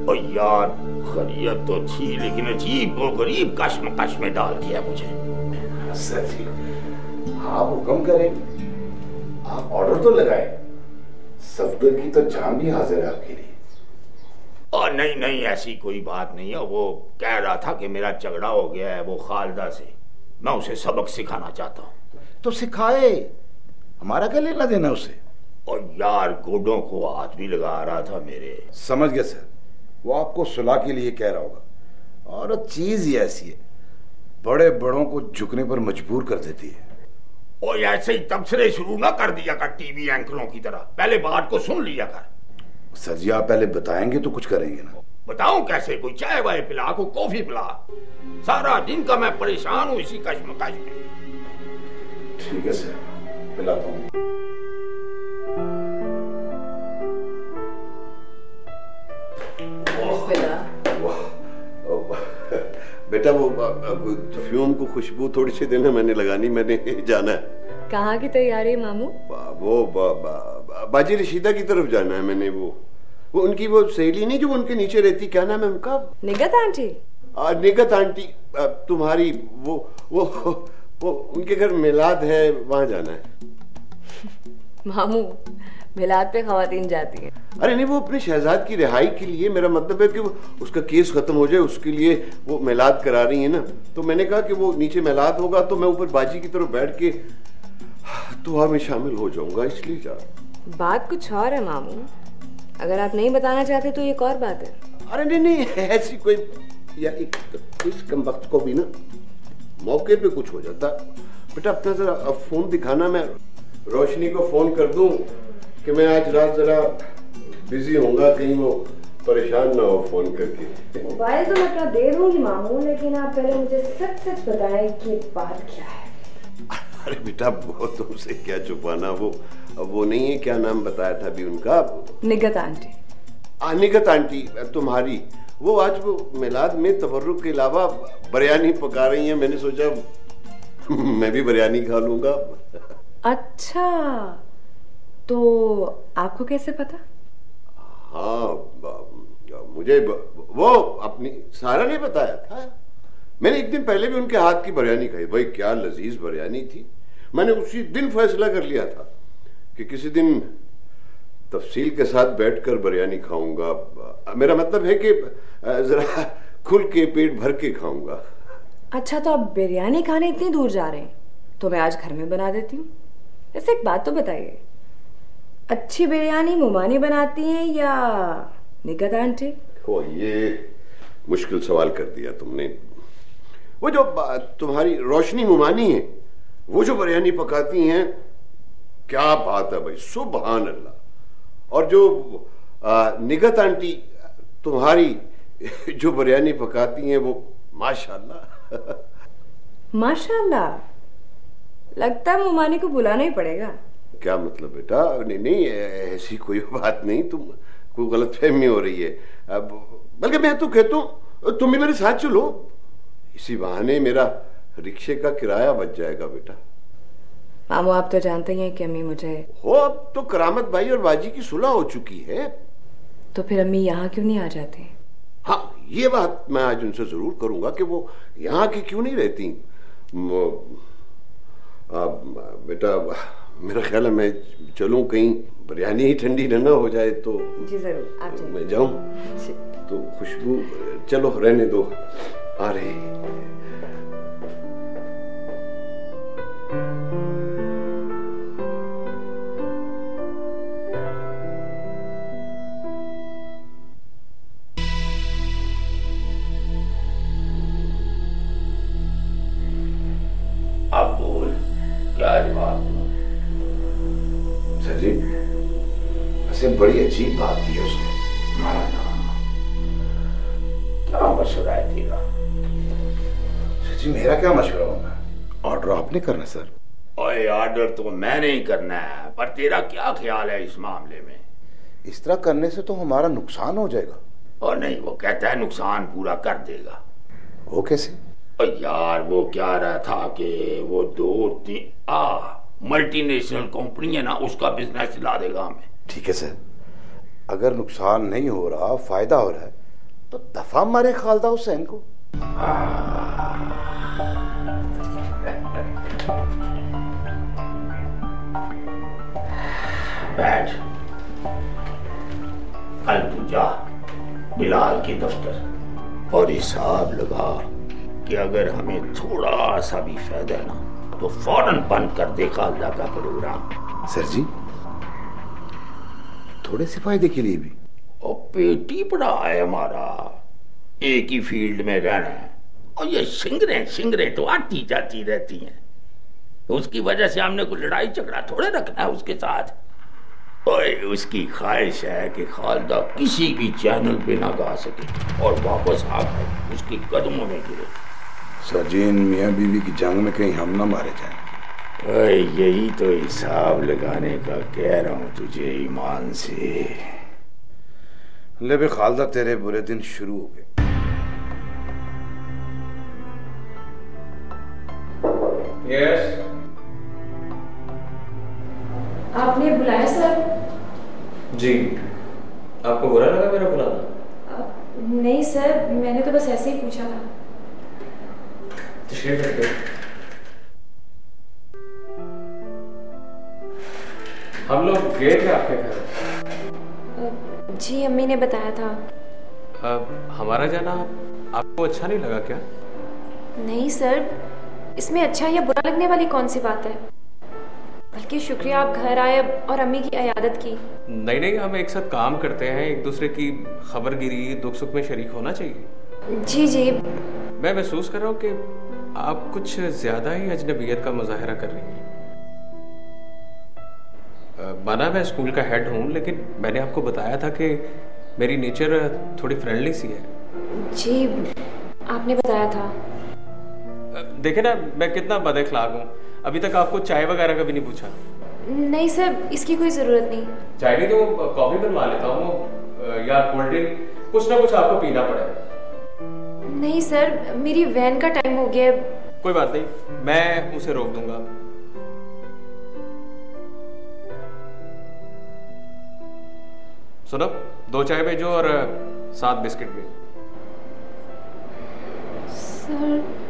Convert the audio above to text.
और यार खैरियत तो थी, लेकिन अजीब वो गरीब कश्मकश में डाल दिया मुझे। सर जी आप हुक्म करें, आप ऑर्डर तो लगाए। सफदर की तो जान भी हाजिर है आपके लिए। और नहीं नहीं, ऐसी कोई बात नहीं है। वो कह रहा था कि मेरा झगड़ा हो गया है वो खालदा से, मैं उसे सबक सिखाना चाहता हूँ। तो सिखाए, हमारा क्या लेना देना उसे। और यार गोडों को हाथ भी लगा रहा था मेरे। समझ गया सर, वो आपको सुलह के लिए कह रहा होगा। और चीज ही ऐसी है, बड़े बड़ों को झुकने पर मजबूर कर देती है। और ऐसे ही तबसरे शुरू ना कर दिया कर टीवी एंकरों की तरह, पहले बात को सुन लिया कर। सर जी आप पहले बताएंगे तो कुछ करेंगे ना। बताऊं कैसे? कोई चाय वाय पिला, कोई कॉफी पिला। सारा दिन का मैं परेशान हूं इसी कश्मकश में। ठीक है सर, पिलाता हूँ। बेटा वो परफ्यूम को खुशबू थोड़ी सी देना, मैंने लगानी, मैंने जाना है। कहाँ की तैयारी है मामू? वो बाजी रशीदा की तरफ जाना है मैंने। वो उनकी वो सहेली नहीं जो उनके नीचे रहती, क्या नाम है उनका? निगत आंटी। निगत आंटी तुम्हारी, वो उनके घर मिलाद है, वहां जाना है। मामू मिलाद पे खवातीन जाती हैं। अरे नहीं, वो अपने शहजाद की रिहाई के लिए, मेरा मतलब है कि वो उसका केस खत्म हो जाए उसके लिए वो मिलाद करा रही है ना। तो मैंने कहा कि वो नीचे मिलाद होगा तो मैं ऊपर बाजी की तरफ बैठ के दुआ में शामिल हो जाऊंगा, इसलिए जा। बात कुछ और है मामू, अगर आप नहीं बताना चाहते तो एक और बात है। अरे नहीं नहीं, ऐसी कोई या इस कम वक्त को भी ना मौके पे कुछ हो जाता। बेटा अपना जरा फोन दिखाना, मैं रोशनी को फोन कर दूं कि मैं आज रात जरा बिजी होऊंगा, कहीं वो परेशान ना हो फोन करके। मोबाइल तो मैं अपना दे दूंगी मामू, लेकिन आप पहले मुझे सच सच बताएं कि बात क्या है। अरे बेटा वो तुमसे क्या छुपाना, वो नहीं है, क्या नाम बताया था अभी उनका? निगत आंटी। निगत आंटी तुम्हारी, वो आज वो मिलाद में तबर्रुक के अलावा बिरयानी पका रही हैं। मैंने सोचा मैं भी बिरयानी खा लूंगा। अच्छा, तो आपको कैसे पता? हाँ मुझे वो अपनी सारा ने बताया था। मैंने एक दिन पहले भी उनके हाथ की बिरयानी खाई, भाई क्या लजीज बिरयानी थी। मैंने उसी दिन फैसला कर लिया था कि किसी दिन तफसील के साथ बैठकर बिरयानी खाऊंगा। मेरा मतलब है कि जरा खुल के पेट भर के खाऊंगा। अच्छा, तो आप बिरयानी खाने इतनी दूर जा रहे हैं तो मैं आज घर में बना देती हूँ। ऐसे एक बात तो बताइए, अच्छी बिरयानी मुमानी बनाती हैं या निगत आंटी? ओ ये मुश्किल सवाल कर दिया तुमने। वो जो तुम्हारी रोशनी मुमानी है, वो जो बिरयानी पकाती हैं, क्या बात है भाई, सुभान अल्लाह। और जो निगत आंटी तुम्हारी जो बिरयानी पकाती हैं, वो माशाल्लाह। माशाल्लाह, लगता है मुमानी को बुलाना ही पड़ेगा। क्या मतलब बेटा? नहीं नहीं, ऐसी कोई बात नहीं, तुम कोई गलतफहमी हो रही है। बल्कि मैं तो कहता हूँ तुम भी मेरे साथ चलो, इसी बहाने मेरा रिक्शे का किराया बच जाएगा बेटा। मामू आप तो जानते ही हैं कि अम्मी मुझे हो, अब तो करामत भाई और बाजी की सुलह हो चुकी है। तो फिर अम्मी यहाँ क्यों नहीं आ जाती? हाँ ये बात मैं आज उनसे जरूर करूंगा कि वो यहाँ की क्यों नहीं रहती। बेटा मेरा ख्याल है मैं चलूं, कहीं बिरयानी ही ठंडी न हो जाए तो। जी जरूर, आप जाइए। मैं जाऊं तो खुशबू, चलो रहने दो, आ रही। अब बोल, क्या जवाब दूं? सर जी ऐसे बड़ी अजीब बात की है उसने। क्या मशवरा है तेरा? सर जी मेरा क्या मशवरा होगा, ऑर्डर आपने करना सर। ओए ऑर्डर तो मैंने ही करना है, पर तेरा क्या ख्याल है इस मामले में? इस तरह करने से तो हमारा नुकसान हो जाएगा। और नहीं, वो कहता है नुकसान पूरा कर देगा। वो कैसे? और यार वो क्या रहा था कि वो 2-3 मल्टीनेशनल कंपनी है ना, उसका बिजनेस ला देगा हमें। ठीक है सर, अगर नुकसान नहीं हो रहा, फायदा हो रहा है, तो दफा मारे खालदा हुसैन को। बैठ, कल तू जा बिलाल के दफ्तर और हिसाब लगा कि अगर हमें थोड़ा सा भी फायदा ना तो फौरन बंद कर दे खालदा का प्रोग्राम। सर जी, थोड़े से फायदे के लिए भी? और पेटी पड़ा है हमारा, एक ही फील्ड में रहना है, और ये सिंगरें तो आती जाती रहती हैं। उसकी वजह से हमने कुछ लड़ाई झगड़ा थोड़े रखना है उसके साथ। ओए, उसकी ख्वाहिश है कि खालदा किसी भी चैनल पे ना गा सके और वापस आकर उसके कदमों में गिरे। सजीन मियाँ बीवी की जंग में कहीं हम ना मारे जाएं। ओए, यही तो हिसाब लगाने का कह रहा हूं तुझे ईमान से। ले बे खालदा, तेरे बुरे दिन शुरू हो गए। यस, आपने बुलाया सर? जी। आपको बुरा लगा मेरा बुलाना? नहीं सर, मैंने तो बस ऐसे ही पूछा था। तशरीफ रखिए। हम लोग गए थे आपके घर। जी, अम्मी ने बताया था। हमारा जाना आपको अच्छा नहीं लगा क्या? नहीं सर, इसमें अच्छा या बुरा लगने वाली कौन सी बात है? बल्कि शुक्रिया आप घर आए और अम्मी की इयादत की। नहीं, हम एक साथ काम करते हैं, एक दूसरे की खबरगिरी, दुख सुख में शरीक होना चाहिए। जी। मैं महसूस कर रहा हूँ कि आप कुछ ज्यादा ही अजनबियत का मुजाहरा कर रही हैं। माना मैं स्कूल का हेड हूँ, लेकिन मैंने आपको बताया था कि मेरी नेचर थोड़ी फ्रेंडली सी है। जी, आपने बताया था। देखे ना मैं कितना बदअखलाक हूँ, अभी तक आपको चाय वगैरह का भी नहीं पूछा। नहीं सर, इसकी कोई जरूरत नहीं। चाय नहीं तो कॉफी बनवा लेता हूँ या कोल्ड ड्रिंक, कुछ ना कुछ आपको पीना पड़ेगा। नहीं सर, मेरी वैन का टाइम हो गया। कोई बात नहीं, मैं उसे रोक दूंगा। सुनो, 2 चाय भेजो और 7 बिस्किट भी। सर